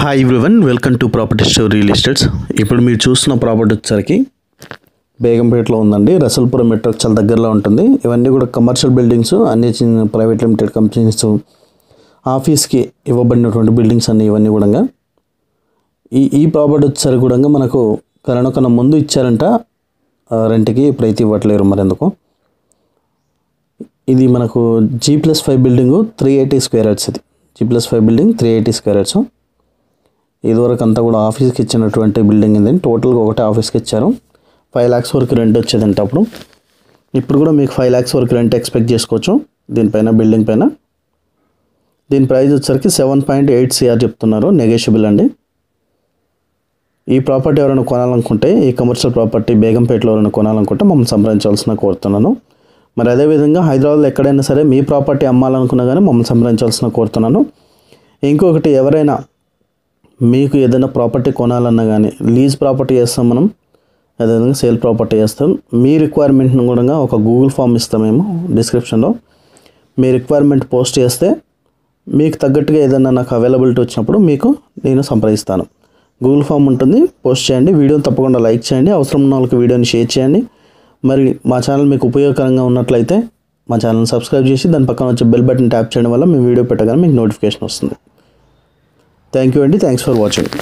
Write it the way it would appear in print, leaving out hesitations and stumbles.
Hi everyone, welcome to property store real estates. ఇప్పుడు మీరు చూస్తున్న ప్రాపర్టీ వచ్చేసరికి బేగంపేటలో ఉందండి. రసల్పురం మెట్రోకి చాలా దగ్గరలో ఉంటుంది. ఇవన్నీ కూడా కమర్షియల్ బిల్డింగ్స్, అన్ని చిన్న ప్రైవేట్ లిమిటెడ్ కంపెనీస్ ఆఫీస్కి ఇవ్వబడినటువంటి బిల్డింగ్స్ అన్ని ఇవన్నీ కూడా. ఈ ప్రాపర్టీ వచ్చేసరికి కూడా మనకు కరోనా కన్నా ముందు ఇచ్చారంట రెంట్కి, ఇప్పుడైతే ఇవ్వట్లేరు మరి ఎందుకు. ఇది మనకు G+5 బిల్డింగు 380 స్క్వేర్ యార్డ్స్. ఇది G+5 బిల్డింగ్ 380 స్క్వేర్ యార్డ్స్. ఇదివరకు అంతా కూడా ఆఫీస్కి ఇచ్చినటువంటి బిల్డింగ్ ఇది. టోటల్గా ఒకటే ఆఫీస్కి ఇచ్చారు. 5 lakhs వరకు రెంట్ వచ్చేదంటే అప్పుడు. ఇప్పుడు కూడా మీకు 5 lakhs వరకు రెంట్ ఎక్స్పెక్ట్ చేసుకోవచ్చు దీనిపైన, బిల్డింగ్ పైన. దీని ప్రైస్ వచ్చేసరికి 7.8 CR చెప్తున్నారు, నెగోషియబుల్ అండి. ఈ ప్రాపర్టీ ఎవరైనా కొనాలనుకుంటే, ఈ కమర్షియల్ ప్రాపర్టీ బేగంపేటలో ఎవరైనా కొనాలనుకుంటే మమ్మల్ని సంప్రదించాల్సిన కోరుతున్నాను. మరి అదేవిధంగా హైదరాబాద్లో ఎక్కడైనా సరే మీ ప్రాపర్టీ అమ్మాలనుకున్నా కానీ మమ్మల్ని సంప్రదించాల్సిన కోరుతున్నాను. ఇంకొకటి, ఎవరైనా మీకు ఏదైనా ప్రాపర్టీ కొనాలన్నా కానీ లీజ్ ప్రాపర్టీ చేస్తాం మనం, అదేవిధంగా సేల్ ప్రాపర్టీ చేస్తాం. మీ రిక్వైర్మెంట్ని కూడా ఒక గూగుల్ ఫామ్ ఇస్తాం మేము డిస్క్రిప్షన్లో. మీ రిక్వైర్మెంట్ పోస్ట్ చేస్తే మీకు తగ్గట్టుగా ఏదైనా నాకు అవైలబిలిటీ వచ్చినప్పుడు మీకు నేను సంప్రదిస్తాను. గూగుల్ ఫామ్ ఉంటుంది, పోస్ట్ చేయండి. వీడియోని తప్పకుండా లైక్ చేయండి. అవసరం ఉన్న వాళ్ళకి వీడియోని షేర్ చేయండి. మరి మా ఛానల్ మీకు ఉపయోగకరంగా ఉన్నట్లయితే మా ఛానల్ని సబ్స్క్రైబ్ చేసి దాని పక్కన వచ్చే బెల్ బటన్ ట్యాప్ చేయడం వల్ల మేము వీడియో పెట్టగానే మీకు నోటిఫికేషన్ వస్తుంది. థ్యాంక్ యూ అండి. Thanks for watching.